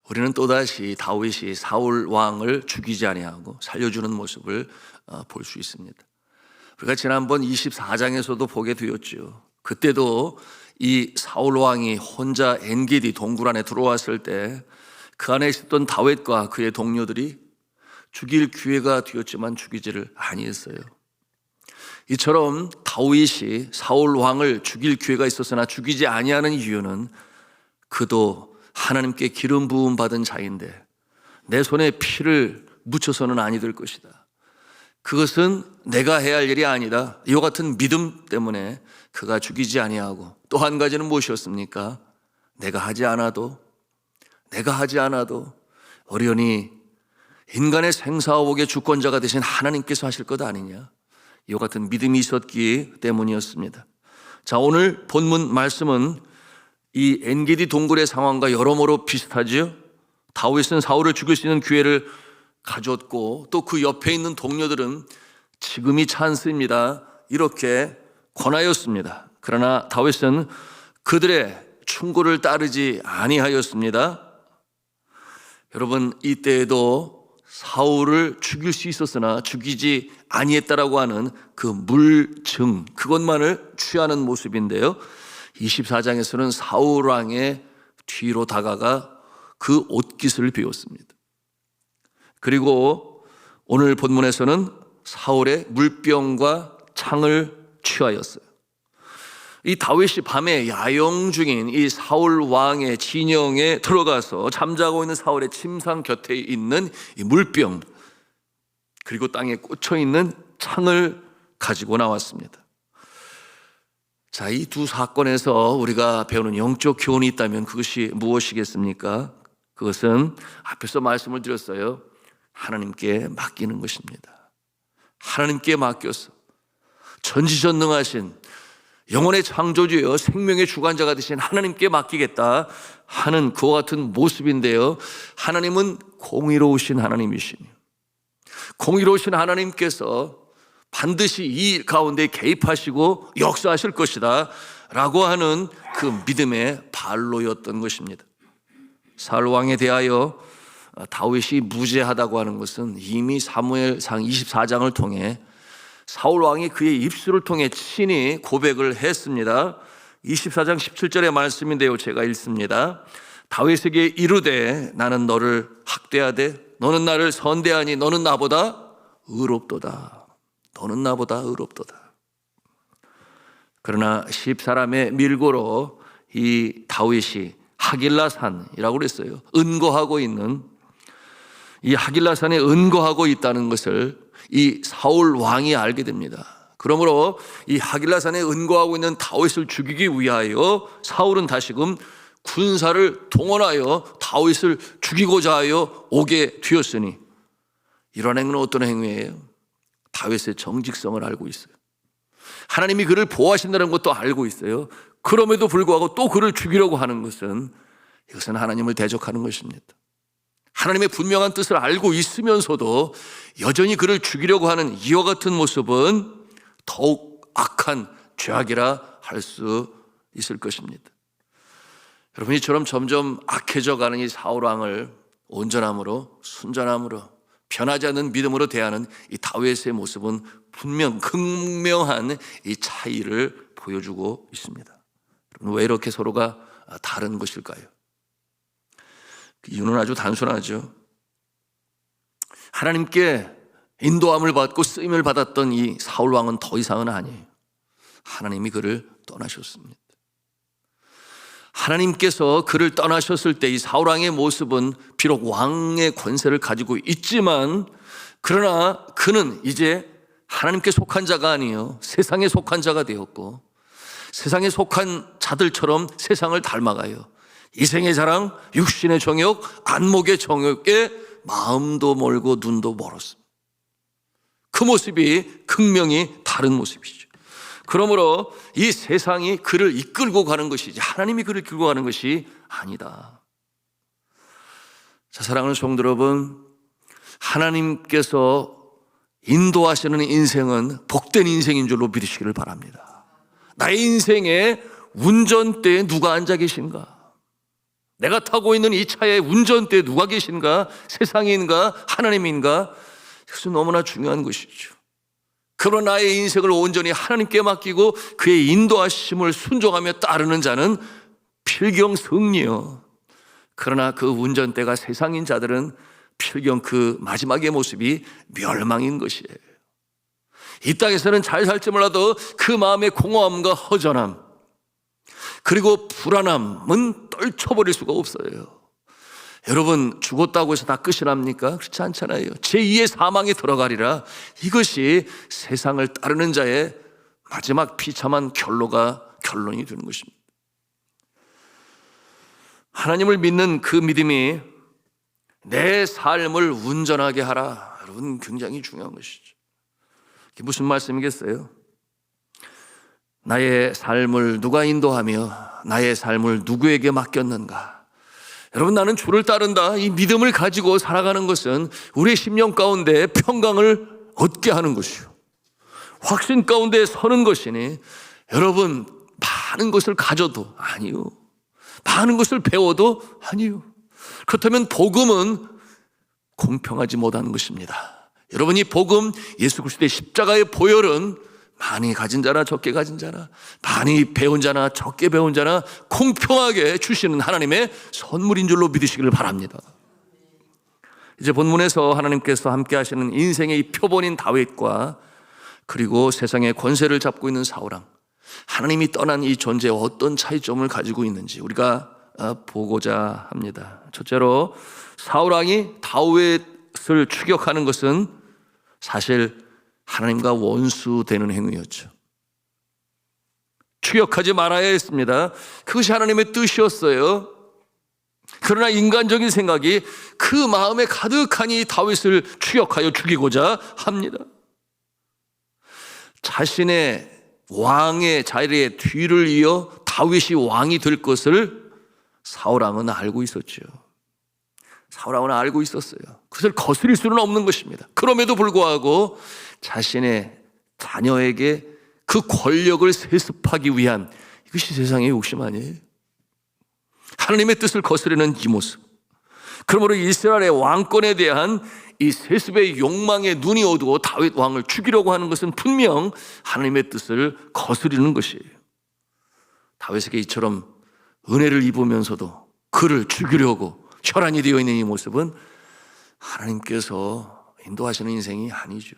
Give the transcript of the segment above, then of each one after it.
우리는 또다시 다윗이 사울 왕을 죽이지 아니하고 살려주는 모습을 볼 수 있습니다. 우리가 지난번 24장에서도 보게 되었죠. 그때도 이 사울 왕이 혼자 엔게디 동굴 안에 들어왔을 때 그 안에 있었던 다윗과 그의 동료들이 죽일 기회가 되었지만 죽이지를 아니했어요. 이처럼 다윗이 사울 왕을 죽일 기회가 있었으나 죽이지 아니하는 이유는 그도 하나님께 기름 부음 받은 자인데 내 손에 피를 묻혀서는 아니 될 것이다. 그것은 내가 해야 할 일이 아니다. 이와 같은 믿음 때문에 그가 죽이지 아니하고, 또 한 가지는 무엇이었습니까? 내가 하지 않아도 어련히 인간의 생사화복의 주권자가 되신 하나님께서 하실 것 아니냐, 이와 같은 믿음이 있었기 때문이었습니다. 자, 오늘 본문 말씀은 이 엔게디 동굴의 상황과 여러모로 비슷하지요. 다윗은 사울을 죽일 수 있는 기회를 가졌고 또 그 옆에 있는 동료들은 지금이 찬스입니다, 이렇게 권하였습니다. 그러나 다윗은 그들의 충고를 따르지 아니하였습니다. 여러분, 이때에도 사울을 죽일 수 있었으나 죽이지 아니했다라고 하는 그 물증, 그것만을 취하는 모습인데요, 24장에서는 사울 왕의 뒤로 다가가 그 옷깃을 비웠습니다. 그리고 오늘 본문에서는 사울의 물병과 창을 취하였어요. 이 다윗이 밤에 야영 중인 이 사울 왕의 진영에 들어가서 잠자고 있는 사울의 침상 곁에 있는 이 물병, 그리고 땅에 꽂혀 있는 창을 가지고 나왔습니다. 자, 이 두 사건에서 우리가 배우는 영적 교훈이 있다면 그것이 무엇이겠습니까? 그것은 앞에서 말씀을 드렸어요. 하나님께 맡기는 것입니다. 하나님께 맡겨서 전지전능하신 영혼의 창조주여 생명의 주관자가 되신 하나님께 맡기겠다 하는 그와 같은 모습인데요, 하나님은 공의로우신 하나님이시며 공의로우신 하나님께서 반드시 이 일 가운데 개입하시고 역사하실 것이다 라고 하는 그 믿음의 발로였던 것입니다. 사울 왕에 대하여 다윗이 무죄하다고 하는 것은 이미 사무엘상 24장을 통해 사울 왕이 그의 입술을 통해 친히 고백을 했습니다. 24장 17절의 말씀인데요, 제가 읽습니다. 다윗에게 이르되 나는 너를 학대하되 너는 나를 선대하니 너는 나보다 의롭도다. 너는 나보다 의롭도다. 그러나 10사람의 밀고로 이 다윗이 하길라산이라고 그랬어요. 은거하고 있는 이 하길라산에 은거하고 있다는 것을 이 사울 왕이 알게 됩니다. 그러므로 이 하길라산에 은거하고 있는 다윗을 죽이기 위하여 사울은 다시금 군사를 동원하여 다윗을 죽이고자 하여 오게 되었으니, 이런 행위는 어떤 행위예요? 다윗의 정직성을 알고 있어요. 하나님이 그를 보호하신다는 것도 알고 있어요. 그럼에도 불구하고 또 그를 죽이려고 하는 것은, 이것은 하나님을 대적하는 것입니다. 하나님의 분명한 뜻을 알고 있으면서도 여전히 그를 죽이려고 하는 이와 같은 모습은 더욱 악한 죄악이라 할 수 있을 것입니다. 여러분, 이처럼 점점 악해져 가는 이 사울 왕을 온전함으로, 순전함으로, 변하지 않는 믿음으로 대하는 이 다윗의 모습은 분명 극명한 이 차이를 보여주고 있습니다. 왜 이렇게 서로가 다른 것일까요? 그 이유는 아주 단순하죠. 하나님께 인도함을 받고 쓰임을 받았던 이 사울 왕은 더 이상은 아니에요. 하나님이 그를 떠나셨습니다. 하나님께서 그를 떠나셨을 때 이 사울 왕의 모습은 비록 왕의 권세를 가지고 있지만, 그러나 그는 이제 하나님께 속한 자가 아니에요. 세상에 속한 자가 되었고, 세상에 속한 자들처럼 세상을 닮아가요. 이생의 자랑, 육신의 정욕, 안목의 정욕에 마음도 멀고 눈도 멀었습니다. 그 모습이 극명히 다른 모습이죠. 그러므로 이 세상이 그를 이끌고 가는 것이지 하나님이 그를 이끌고 가는 것이 아니다. 자, 사랑하는 성도 여러분, 하나님께서 인도하시는 인생은 복된 인생인 줄로 믿으시기를 바랍니다. 나의 인생의 운전대에 누가 앉아 계신가? 내가 타고 있는 이 차의 운전대에 누가 계신가? 세상인가? 하나님인가? 그것은 너무나 중요한 것이죠. 그러나 나의 인생을 온전히 하나님께 맡기고 그의 인도하심을 순종하며 따르는 자는 필경승리요. 그러나 그 운전대가 세상인 자들은 필경 그 마지막의 모습이 멸망인 것이에요. 이 땅에서는 잘 살지 몰라도 그 마음의 공허함과 허전함 그리고 불안함은 떨쳐버릴 수가 없어요. 여러분, 죽었다고 해서 다 끝이랍니까? 그렇지 않잖아요. 제2의 사망에 들어가리라. 이것이 세상을 따르는 자의 마지막 비참한 결론이 되는 것입니다. 하나님을 믿는 그 믿음이 내 삶을 운전하게 하라. 여러분, 굉장히 중요한 것이죠. 이게 무슨 말씀이겠어요? 나의 삶을 누가 인도하며 나의 삶을 누구에게 맡겼는가? 여러분, 나는 주를 따른다. 이 믿음을 가지고 살아가는 것은 우리의 심령 가운데 평강을 얻게 하는 것이요, 확신 가운데 서는 것이니, 여러분, 많은 것을 가져도 아니요, 많은 것을 배워도 아니요, 그렇다면 복음은 공평하지 못하는 것입니다. 여러분, 이 복음, 예수 그리스도의 십자가의 보혈은 많이 가진 자나 적게 가진 자나, 많이 배운 자나 적게 배운 자나 공평하게 주시는 하나님의 선물인 줄로 믿으시기를 바랍니다. 이제 본문에서 하나님께서 함께 하시는 인생의 이 표본인 다윗과 그리고 세상의 권세를 잡고 있는 사울왕, 하나님이 떠난 이 존재에 어떤 차이점을 가지고 있는지 우리가 보고자 합니다. 첫째로, 사울왕이 다윗을 추격하는 것은 사실 하나님과 원수되는 행위였죠. 추격하지 말아야 했습니다. 그것이 하나님의 뜻이었어요. 그러나 인간적인 생각이 그 마음에 가득하니 다윗을 추격하여 죽이고자 합니다. 자신의 왕의 자리에 뒤를 이어 다윗이 왕이 될 것을 사울왕은 알고 있었죠. 사울왕은 알고 있었어요. 그것을 거스릴 수는 없는 것입니다. 그럼에도 불구하고 자신의 자녀에게 그 권력을 세습하기 위한, 이것이 세상의 욕심 아니에요? 하나님의 뜻을 거스르는 이 모습, 그러므로 이스라엘의 왕권에 대한 이 세습의 욕망에 눈이 어두워 다윗 왕을 죽이려고 하는 것은 분명 하나님의 뜻을 거스르는 것이에요. 다윗에게 이처럼 은혜를 입으면서도 그를 죽이려고 혈안이 되어 있는 이 모습은 하나님께서 인도하시는 인생이 아니죠.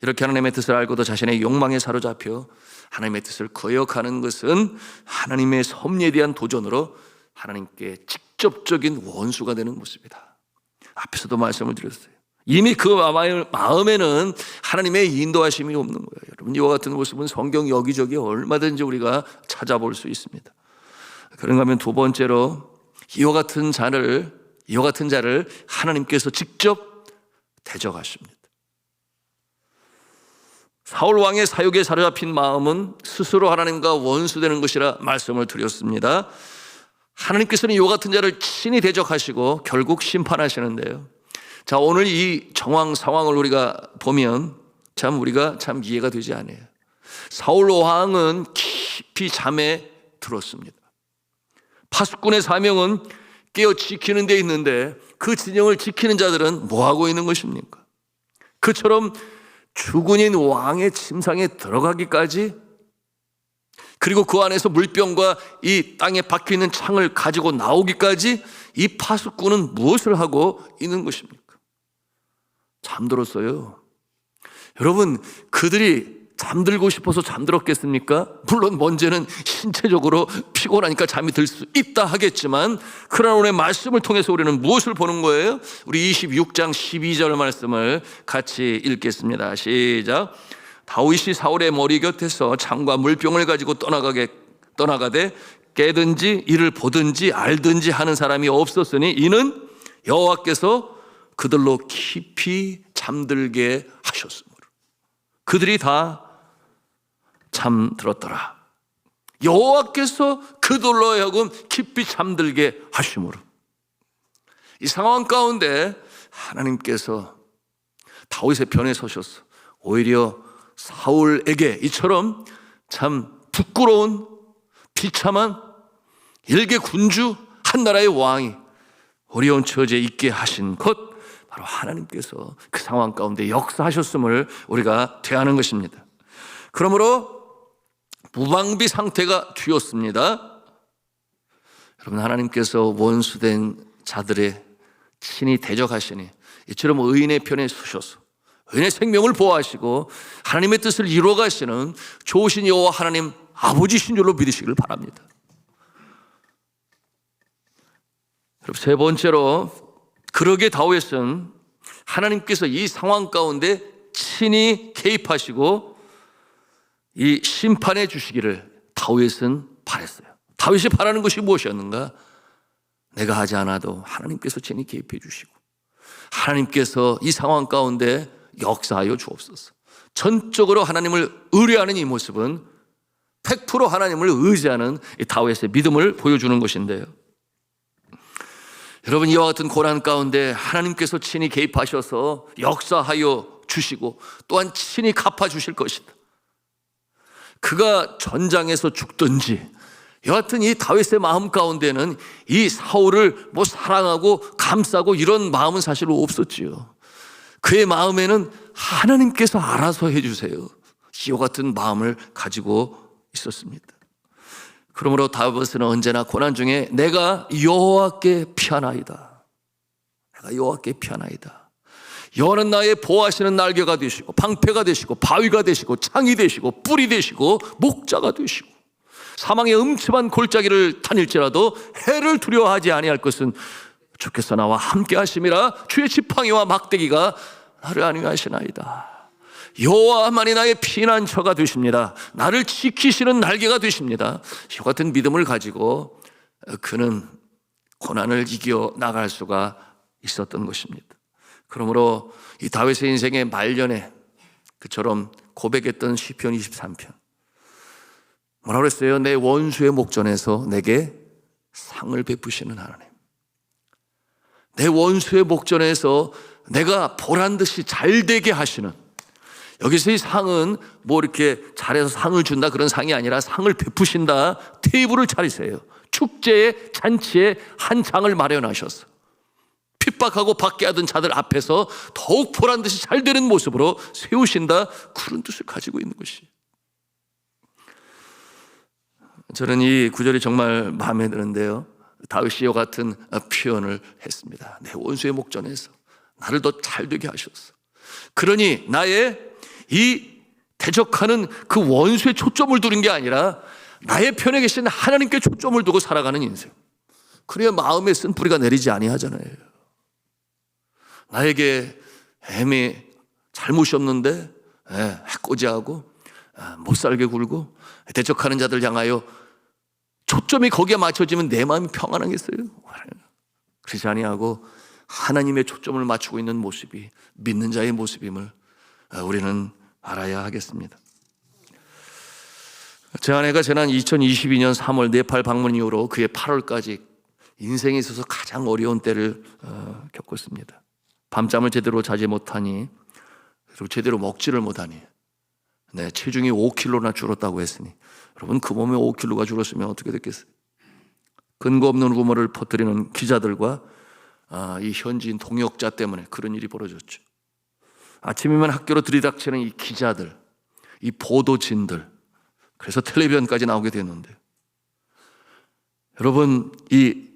이렇게 하나님의 뜻을 알고도 자신의 욕망에 사로잡혀 하나님의 뜻을 거역하는 것은 하나님의 섭리에 대한 도전으로 하나님께 직접적인 원수가 되는 모습이다. 앞에서도 말씀을 드렸어요. 이미 그 마음에는 하나님의 인도하심이 없는 거예요. 여러분, 이와 같은 모습은 성경 여기저기 얼마든지 우리가 찾아볼 수 있습니다. 그런가 하면 두 번째로, 이와 같은 자를 하나님께서 직접 대적하십니다. 사울 왕의 사욕에 사로잡힌 마음은 스스로 하나님과 원수되는 것이라 말씀을 드렸습니다. 하나님께서는 이와 같은 자를 친히 대적하시고 결국 심판하시는데요. 자, 오늘 이 상황을 우리가 보면 우리가 이해가 되지 않아요. 사울 왕은 깊이 잠에 들었습니다. 파수꾼의 사명은 깨어 지키는 데 있는데 그 진영을 지키는 자들은 뭐 하고 있는 것입니까? 그처럼 주군인 왕의 침상에 들어가기까지, 그리고 그 안에서 물병과 이 땅에 박혀있는 창을 가지고 나오기까지 이 파수꾼은 무엇을 하고 있는 것입니까? 잠들었어요. 여러분, 그들이 잠들고 싶어서 잠들었겠습니까? 물론 먼저는 신체적으로 피곤하니까 잠이 들 수 있다 하겠지만, 그러나 오늘 말씀을 통해서 우리는 무엇을 보는 거예요? 우리 26장 12절 말씀을 같이 읽겠습니다. 시작. 다윗이 사울의 머리 곁에서 창과 물병을 가지고 떠나가되 깨든지 이를 보든지 알든지 하는 사람이 없었으니 이는 여호와께서 그들로 깊이 잠들게 하셨으므로. 그들이 다 잠들었더라. 여호와께서 그들로 하여금 깊이 잠들게 하심으로. 이 상황 가운데 하나님께서 다윗의 편에 서셨어. 오히려 사울에게 이처럼 참 부끄러운 비참한 일개 군주 한 나라의 왕이 어려운 처지에 있게 하신 것, 바로 하나님께서 그 상황 가운데 역사하셨음을 우리가 대하는 것입니다. 그러므로 무방비 상태가 되었습니다. 여러분, 하나님께서 원수된 자들의 친히 대적하시니 이처럼 의인의 편에 서셔서 의인의 생명을 보호하시고 하나님의 뜻을 이루어 가시는 좋으신 여호와 하나님 아버지신 줄로 믿으시길 바랍니다. 여러분, 세 번째로, 그러게 다윗은 하나님께서 이 상황 가운데 친히 개입하시고 이 심판해 주시기를 다윗은 바랬어요. 다윗이 바라는 것이 무엇이었는가? 내가 하지 않아도 하나님께서 친히 개입해 주시고 하나님께서 이 상황 가운데 역사하여 주옵소서. 전적으로 하나님을 의뢰하는 이 모습은 100% 하나님을 의지하는 이 다윗의 믿음을 보여주는 것인데요. 여러분, 이와 같은 고난 가운데 하나님께서 친히 개입하셔서 역사하여 주시고 또한 친히 갚아주실 것이다. 그가 전장에서 죽든지, 여하튼 이 다윗의 마음 가운데는 이 사울을 사랑하고 감싸고 이런 마음은 사실 없었지요. 그의 마음에는 하나님께서 알아서 해주세요, 이와 같은 마음을 가지고 있었습니다. 그러므로 다윗은 언제나 고난 중에 내가 여호와께 피하나이다, 내가 여호와께 피하나이다. 여호와는 나의 보호하시는 날개가 되시고 방패가 되시고 바위가 되시고 창이 되시고 뿔이 되시고 목자가 되시고 사망의 음침한 골짜기를 다닐지라도 해를 두려워하지 아니할 것은 주께서 나와 함께 하심이라. 주의 지팡이와 막대기가 나를 안위하시나이다. 여호와만이 나의 피난처가 되십니다. 나를 지키시는 날개가 되십니다. 이와 같은 믿음을 가지고 그는 고난을 이겨 나갈 수가 있었던 것입니다. 그러므로 이 다윗의 인생의 말년에 그처럼 고백했던 시편 23편, 뭐라고 그랬어요? 내 원수의 목전에서 내게 상을 베푸시는 하나님, 내 원수의 목전에서 내가 보란듯이 잘되게 하시는, 여기서 이 상은 이렇게 잘해서 상을 준다 그런 상이 아니라 상을 베푸신다. 테이블을 차리세요. 축제의 잔치에 한 장을 마련하셔서 핍박하고 받게 하던 자들 앞에서 더욱 보란듯이 잘 되는 모습으로 세우신다, 그런 뜻을 가지고 있는 것이. 저는 이 구절이 정말 마음에 드는데요. 다윗이와 같은 표현을 했습니다. 내 원수의 목전에서 나를 더 잘되게 하셨어. 그러니 나의 이 대적하는 그 원수의 초점을 두는 게 아니라 나의 편에 계신 하나님께 초점을 두고 살아가는 인생, 그래야 마음에 쓴 뿌리가 내리지 아니하잖아요. 나에게 애미 잘못이 없는데 해코지하고 못살게 굴고 대적하는 자들 향하여 초점이 거기에 맞춰지면 내 마음이 평안하겠어요? 그렇지 아니하고 하나님의 초점을 맞추고 있는 모습이 믿는 자의 모습임을 우리는 알아야 하겠습니다. 제 아내가 지난 2022년 3월 네팔 방문 이후로 그해 8월까지 인생에 있어서 가장 어려운 때를 겪었습니다. 밤잠을 제대로 자지 못하니, 그리고 제대로 먹지를 못하니, 체중이 5kg나 줄었다고 했으니, 여러분, 그 몸에 5kg가 줄었으면 어떻게 됐겠어요? 근거 없는 루머를 퍼뜨리는 기자들과 이 현지인 동역자 때문에 그런 일이 벌어졌죠. 아침이면 학교로 들이닥치는 이 기자들, 이 보도진들, 그래서 텔레비전까지 나오게 됐는데, 여러분, 이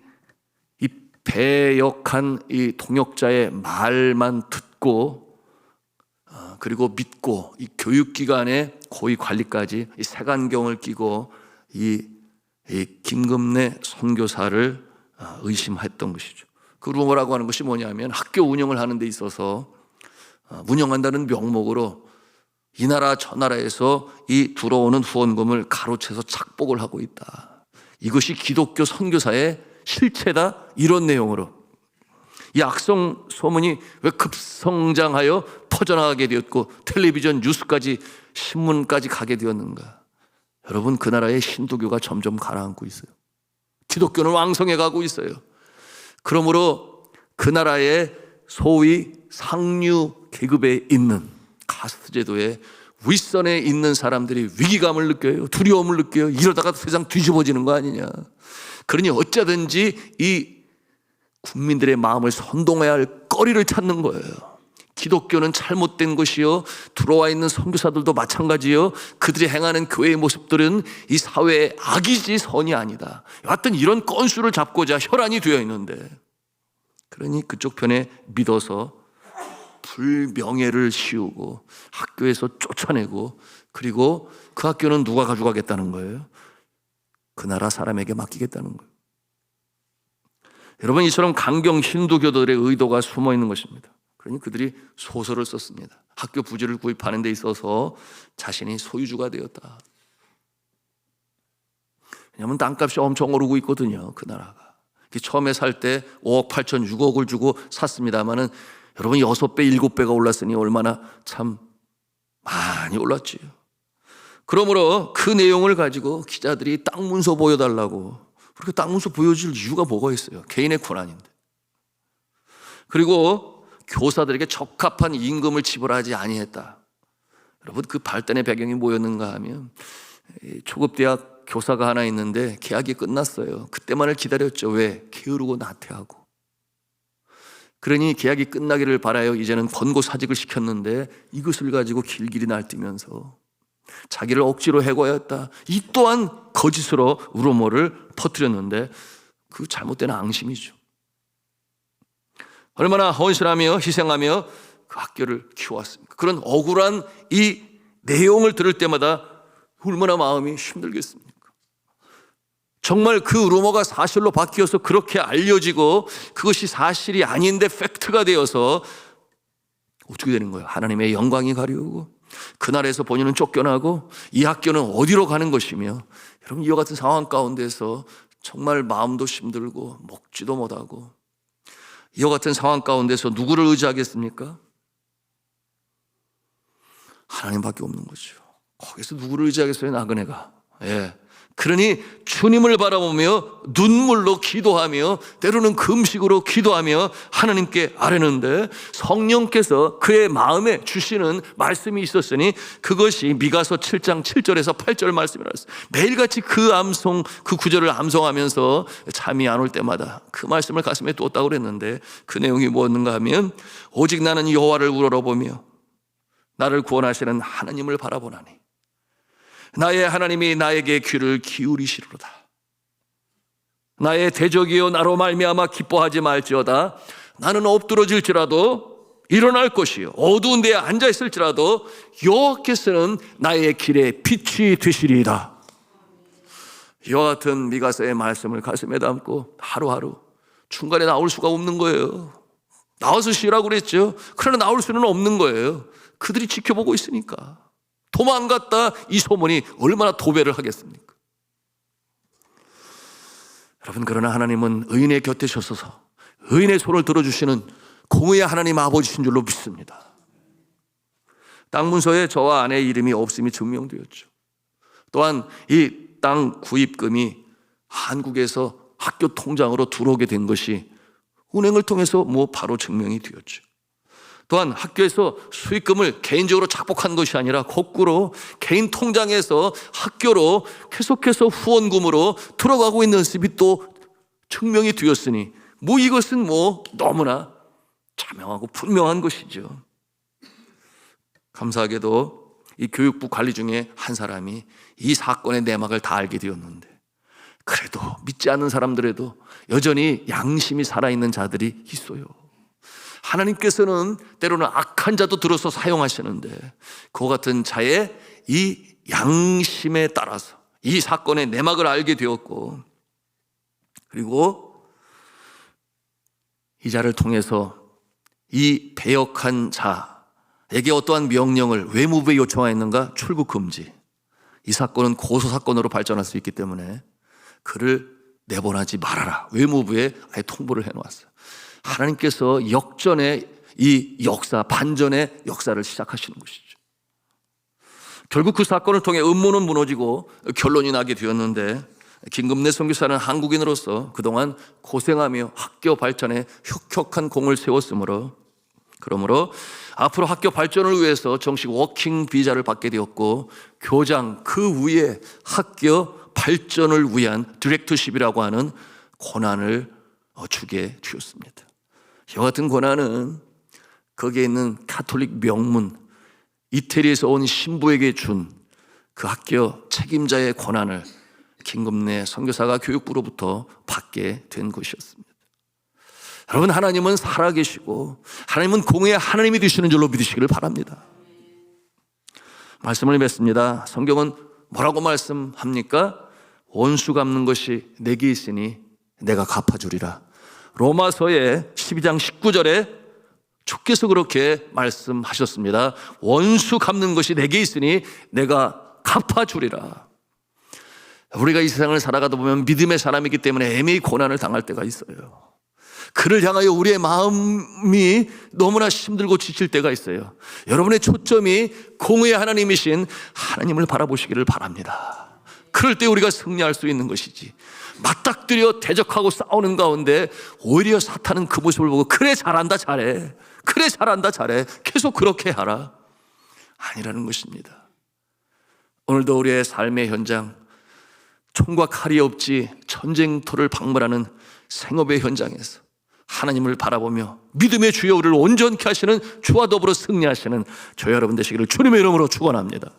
배역한 이 동역자의 말만 듣고 그리고 믿고 이 교육기관의 고위 관리까지 이 색안경을 끼고 이 김금래 선교사를 의심했던 것이죠. 그 루머라고 하는 것이 뭐냐면, 학교 운영을 하는 데 있어서 운영한다는 명목으로 이 나라 저 나라에서 이 들어오는 후원금을 가로채서 착복을 하고 있다, 이것이 기독교 선교사의 실체다, 이런 내용으로 이 악성 소문이 왜 급성장하여 퍼져나가게 되었고 텔레비전 뉴스까지 신문까지 가게 되었는가? 여러분, 그 나라의 신도교가 점점 가라앉고 있어요. 기독교는 왕성해 가고 있어요. 그러므로 그 나라의 소위 상류 계급에 있는 카스트 제도의 윗선에 있는 사람들이 위기감을 느껴요. 두려움을 느껴요. 이러다가 세상 뒤집어지는 거 아니냐. 그러니 어쩌든지 이 국민들의 마음을 선동해야 할 거리를 찾는 거예요. 기독교는 잘못된 것이요, 들어와 있는 선교사들도 마찬가지요, 그들이 행하는 교회의 모습들은 이 사회의 악이지 선이 아니다. 여하튼 이런 건수를 잡고자 혈안이 되어 있는데, 그러니 그쪽 편에 믿어서 불명예를 씌우고 학교에서 쫓아내고, 그리고 그 학교는 누가 가져가겠다는 거예요? 그 나라 사람에게 맡기겠다는 거예요. 여러분, 이처럼 강경 힌두교들의 의도가 숨어 있는 것입니다. 그러니 그들이 소설을 썼습니다. 학교 부지를 구입하는 데 있어서 자신이 소유주가 되었다. 왜냐하면 땅값이 엄청 오르고 있거든요, 그 나라가. 처음에 살 때 5억 8천 6억을 주고 샀습니다마는 여러분 6배 7배가 올랐으니 얼마나 참 많이 올랐지요. 그러므로 그 내용을 가지고 기자들이 땅 문서 보여달라고, 그렇게 땅 문서 보여줄 이유가 뭐가 있어요? 개인의 권한인데. 그리고 교사들에게 적합한 임금을 지불하지 아니했다. 여러분, 그 발단의 배경이 뭐였는가 하면, 초급대학 교사가 하나 있는데 계약이 끝났어요. 그때만을 기다렸죠. 왜? 게으르고 나태하고. 그러니 계약이 끝나기를 바라요. 이제는 권고사직을 시켰는데 이것을 가지고 길길이 날뛰면서 자기를 억지로 해고해야 했다. 이 또한 거짓으로 루머를 퍼뜨렸는데 그 잘못된 앙심이죠. 얼마나 헌신하며 희생하며 그 학교를 키워왔습니까? 그런 억울한 이 내용을 들을 때마다 얼마나 마음이 힘들겠습니까? 정말 그 루머가 사실로 바뀌어서 그렇게 알려지고 그것이 사실이 아닌데 팩트가 되어서 어떻게 되는 거예요? 하나님의 영광이 가려우고 그날에서 본인은 쫓겨나고 이 학교는 어디로 가는 것이며, 여러분, 이와 같은 상황 가운데서 정말 마음도 힘들고 먹지도 못하고, 이와 같은 상황 가운데서 누구를 의지하겠습니까? 하나님밖에 없는 거죠. 거기서 누구를 의지하겠어요, 나그네가. 그러니 주님을 바라보며 눈물로 기도하며 때로는 금식으로 기도하며 하나님께 아뢰는데, 성령께서 그의 마음에 주시는 말씀이 있었으니 그것이 미가서 7장 7절에서 8절 말씀이라 했어요. 매일같이 그 구절을 암송하면서 잠이 안 올 때마다 그 말씀을 가슴에 뒀다고 그랬는데, 그 내용이 뭐였는가 하면, 오직 나는 여호와를 우러러보며 나를 구원하시는 하나님을 바라보나니 나의 하나님이 나에게 귀를 기울이시리로다. 나의 대적이여 나로 말미암아 기뻐하지 말지어다. 나는 엎드러질지라도 일어날 것이요 어두운 데에 앉아있을지라도 여호와께서는 나의 길에 빛이 되시리이다. 이와 같은 미가서의 말씀을 가슴에 담고 하루하루 중간에 나올 수가 없는 거예요. 나와서 쉬라고 그랬죠. 그러나 나올 수는 없는 거예요. 그들이 지켜보고 있으니까. 도망갔다 이 소문이 얼마나 도배를 하겠습니까? 여러분, 그러나 하나님은 의인의 곁에 서셔서 의인의 손을 들어주시는 공의의 하나님 아버지신 줄로 믿습니다. 땅 문서에 저와 아내의 이름이 없음이 증명되었죠. 또한 이 땅 구입금이 한국에서 학교 통장으로 들어오게 된 것이 은행을 통해서 바로 증명이 되었죠. 또한 학교에서 수익금을 개인적으로 착복한 것이 아니라 거꾸로 개인 통장에서 학교로 계속해서 후원금으로 들어가고 있는 모습이 또 증명이 되었으니 이것은 너무나 자명하고 분명한 것이죠. 감사하게도 이 교육부 관리 중에 한 사람이 이 사건의 내막을 다 알게 되었는데, 그래도 믿지 않는 사람들에도 여전히 양심이 살아있는 자들이 있어요. 하나님께서는 때로는 악한 자도 들어서 사용하시는데, 그와 같은 자의 이 양심에 따라서 이 사건의 내막을 알게 되었고, 그리고 이 자를 통해서 이 배역한 자에게 어떠한 명령을 외무부에 요청하였는가? 출국 금지. 이 사건은 고소 사건으로 발전할 수 있기 때문에 그를 내보내지 말아라. 외무부에 아예 통보를 해놓았어요. 하나님께서 역전의 이 역사, 반전의 역사를 시작하시는 것이죠. 결국 그 사건을 통해 음모는 무너지고 결론이 나게 되었는데, 김금래 선교사는 한국인으로서 그동안 고생하며 학교 발전에 혁혁한 공을 세웠으므로 그러므로 앞으로 학교 발전을 위해서 정식 워킹 비자를 받게 되었고, 교장 그 위에 학교 발전을 위한 디렉터십이라고 하는 권한을 주게 되었습니다. 이와 같은 권한은 거기에 있는 가톨릭 명문, 이태리에서 온 신부에게 준 그 학교 책임자의 권한을 김금래 선교사가 교육부로부터 받게 된 것이었습니다. 여러분, 하나님은 살아계시고 하나님은 공의의 하나님이 되시는 줄로 믿으시기를 바랍니다. 말씀을 맺습니다. 성경은 뭐라고 말씀합니까? 원수 갚는 것이 내게 있으니 내가 갚아주리라. 로마서의 12장 19절에 주께서 그렇게 말씀하셨습니다. 원수 갚는 것이 내게 있으니 내가 갚아주리라. 우리가 이 세상을 살아가다 보면 믿음의 사람이기 때문에 애매히 고난을 당할 때가 있어요. 그를 향하여 우리의 마음이 너무나 힘들고 지칠 때가 있어요. 여러분의 초점이 공의의 하나님이신 하나님을 바라보시기를 바랍니다. 그럴 때 우리가 승리할 수 있는 것이지, 맞닥뜨려 대적하고 싸우는 가운데 오히려 사탄은 그 모습을 보고 그래 잘한다 잘해, 그래 잘한다 잘해, 계속 그렇게 하라, 아니라는 것입니다. 오늘도 우리의 삶의 현장, 총과 칼이 없지 전쟁터를 방문하는 생업의 현장에서 하나님을 바라보며 믿음의 주여 우리를 온전케 하시는 주와 더불어 승리하시는 저희 여러분 되시기를 주님의 이름으로 축원합니다.